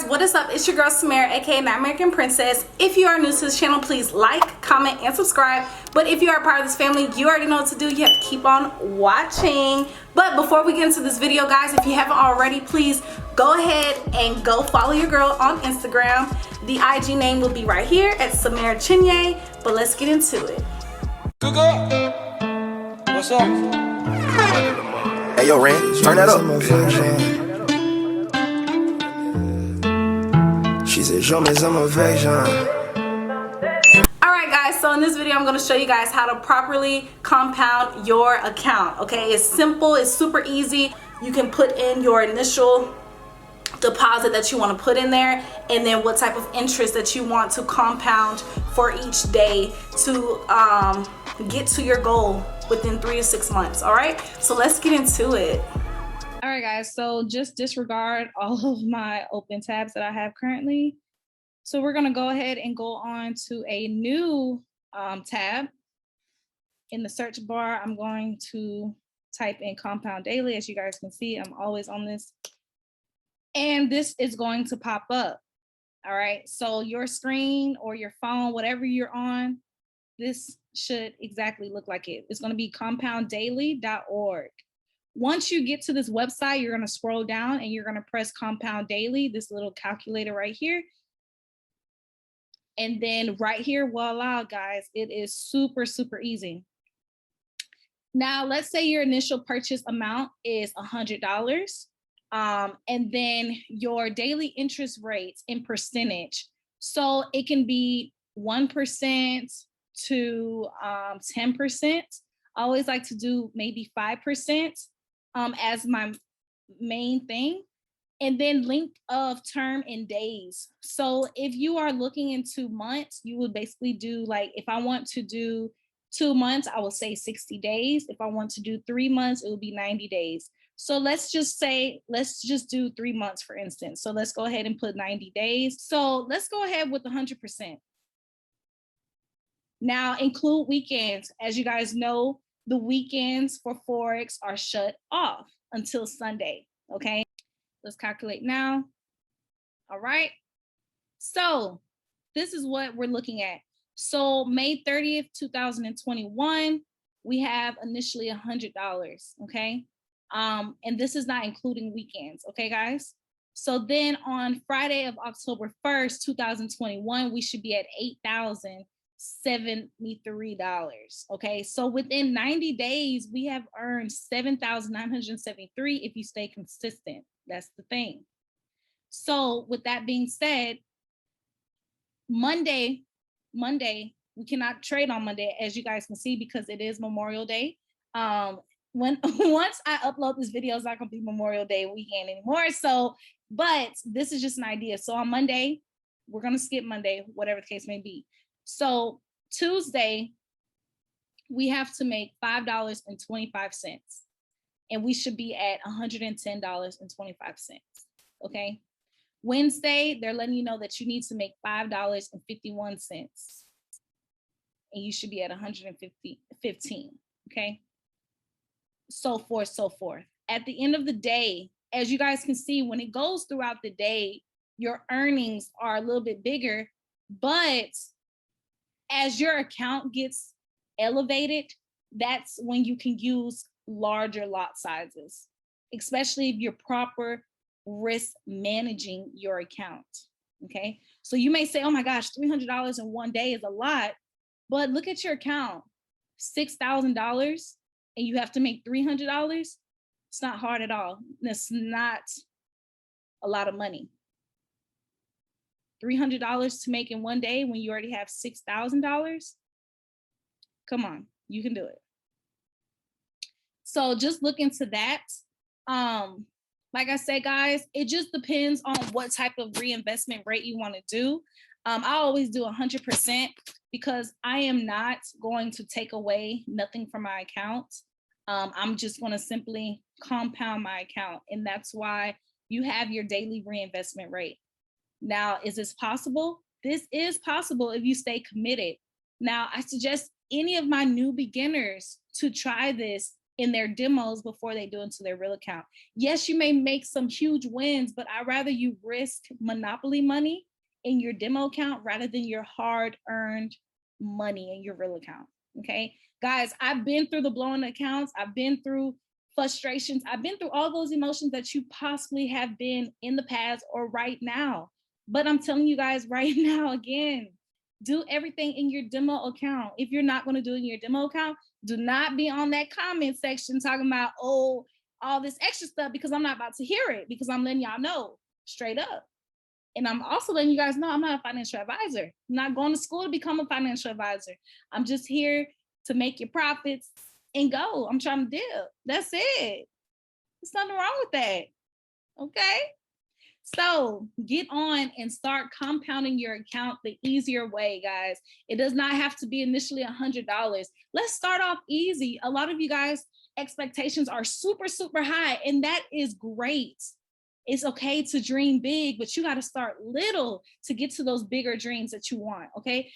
what is up? It's your girl Samara, aka My American Princess. If you are new to this channel, please like, comment, and subscribe. But if you are a part of this family, you already know what to do. You have to keep on watching. But before we get into this video, guys, if you haven't already, please go ahead and go follow your girl on Instagram. The IG name will be right here at Samara Chinye. But let's get into it. Google, what's up? Hey yo, Ren, turn that up. She said, show me some affection. Alright guys, so in this video I'm going to show you guys how to properly compound your account. Okay, it's simple, it's super easy. You can put in your initial deposit that you want to put in there, and then what type of interest that you want to compound for each day to get to your goal within 3 to 6 months. All right, so let's get into it. All right, guys, so just disregard all of my open tabs that I have currently. So we're going to go ahead and go on to a new tab. In the search bar, I'm going to type in compound daily. As you guys can see, I'm always on this. And this is going to pop up. All right, so your screen or your phone, whatever you're on, this should exactly look like it. It's going to be compounddaily.org. Once you get to this website, you're going to scroll down and you're going to press compound daily, this little calculator right here. And then right here, voila, guys, it is super, super easy. Now, let's say your initial purchase amount is $100. And then your daily interest rates in percentage. So it can be 1% to 10%. I always like to do maybe 5% as my main thing. And then length of term in days. So if you are looking into months, you would basically do, like, if I want to do 2 months, I will say 60 days. If I want to do 3 months, it will be 90 days. So let's just do 3 months, for instance. So let's go ahead and put 90 days. So let's go ahead with 100%. Now include weekends. As you guys know, the weekends for Forex are shut off until Sunday, okay? Let's calculate now. All right. So this is what we're looking at. So May 30th, 2021, we have initially $100, okay? And this is not including weekends, okay, guys? So then on Friday of October 1st, 2021, we should be at $8,073, okay? So within 90 days, we have earned $7,973 if you stay consistent. That's the thing. So with that being said, Monday, we cannot trade on Monday, as you guys can see, because it is Memorial Day. Once I upload this video, it's not gonna be Memorial Day weekend anymore. So, but this is just an idea. So on Monday, we're gonna skip Monday, whatever the case may be. So Tuesday, we have to make $5.25, and we should be at $110.25. Okay. Wednesday, they're letting you know that you need to make $5.51, and you should be at 115. Okay. So forth, so forth. At the end of the day, as you guys can see, when it goes throughout the day, your earnings are a little bit bigger, but as your account gets elevated, that's when you can use larger lot sizes, especially if you're proper risk managing your account. Okay. So you may say, oh my gosh, $300 in one day is a lot, but look at your account, $6,000. And you have to make $300, it's not hard at all. It's not a lot of money. $300 to make in one day when you already have $6,000. Come on, you can do it. So just look into that. Like I said, guys, it just depends on what type of reinvestment rate you want to do. I always do 100% because I am not going to take away nothing from my account. I'm just going to simply compound my account. And that's why you have your daily reinvestment rate. Now, is this possible? This is possible if you stay committed. Now, I suggest any of my new beginners to try this in their demos before they do into their real account. Yes, you may make some huge wins, but I'd rather you risk monopoly money in your demo account rather than your hard-earned money in your real account. Okay, guys, I've been through the blowing accounts. I've been through frustrations. I've been through all those emotions that you possibly have been in the past or right now. But I'm telling you guys right now, again, do everything in your demo account. If you're not going to do it in your demo account, do not be on that comment section talking about, oh, all this extra stuff, because I'm not about to hear it, because I'm letting y'all know straight up. And I'm also letting you guys know I'm not a financial advisor. I'm not going to school to become a financial advisor. I'm just here to make your profits and go. I'm trying to deal. That's it. There's nothing wrong with that. Okay? So get on and start compounding your account the easier way, guys. It does not have to be initially $100. Let's start off easy. A lot of you guys' expectations are super, super high, and that is great. It's okay to dream big, but you got to start little to get to those bigger dreams that you want, okay?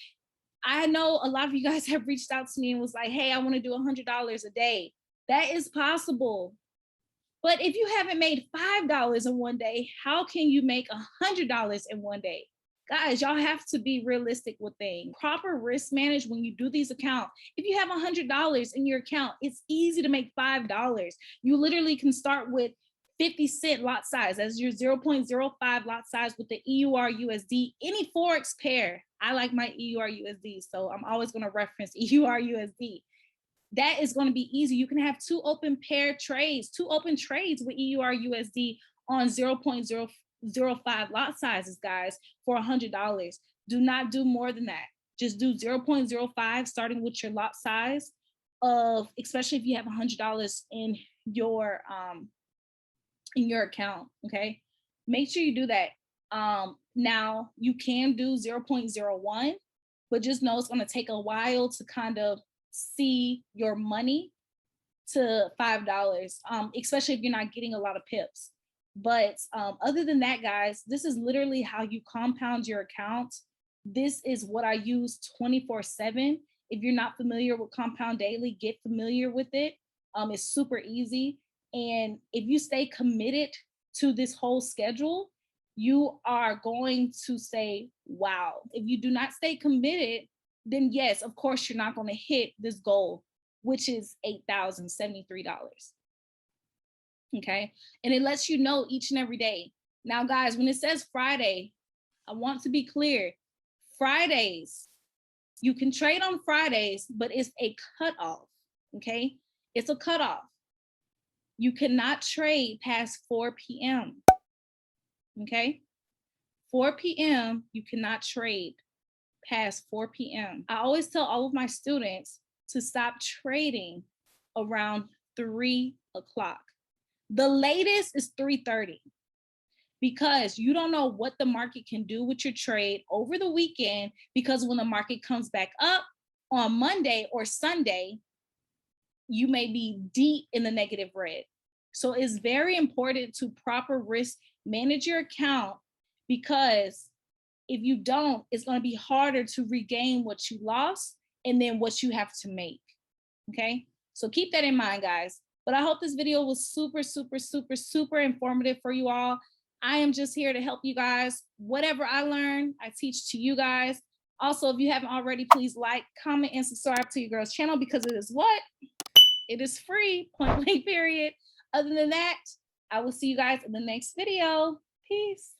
I know a lot of you guys have reached out to me and was like, hey, I want to do $100 a day. That is possible. But if you haven't made $5 in one day, how can you make $100 in one day? Guys, y'all have to be realistic with things. Proper risk manage when you do these accounts. If you have $100 in your account, it's easy to make $5. You literally can start with 50-cent lot size as your 0.05 lot size with the EUR USD, any Forex pair. I like my EUR USD, so I'm always going to reference EUR USD. That is going to be easy. You can have 2 open pair trades, 2 open trades with EUR USD on 0.005 lot sizes, guys, for $100. Do not do more than that. Just do 0.05 starting with your lot size of, especially if you have $100 in your account, okay? Make sure you do that. Now you can do 0.01, but just know it's going to take a while to kind of see your money to $5, especially if you're not getting a lot of pips. But other than that, guys, this is literally how you compound your account. This is what I use 24/7. If you're not familiar with Compound Daily, get familiar with it. It's super easy. And if you stay committed to this whole schedule, you are going to say, wow. If you do not stay committed, then yes, of course, you're not going to hit this goal, which is $8,073. Okay. And it lets you know each and every day. Now, guys, when it says Friday, I want to be clear. Fridays, you can trade on Fridays, but it's a cutoff. Okay. It's a cutoff. You cannot trade past 4 p.m. Okay. 4 p.m. you cannot trade past 4 p.m. I always tell all of my students to stop trading around 3 o'clock. The latest is 3:30, because you don't know what the market can do with your trade over the weekend, because when the market comes back up on Monday or Sunday, you may be deep in the negative red. So it's very important to proper risk manage your account, because if you don't, it's going to be harder to regain what you lost and then what you have to make. Okay, so keep that in mind, guys. But I hope this video was super, super, super, super informative for you all. I am just here to help you guys. Whatever I learn, I teach to you guys. Also, if you haven't already, please like, comment, and subscribe to your girl's channel, because it is what? It is free, point blank period. Other than that, I will see you guys in the next video. Peace.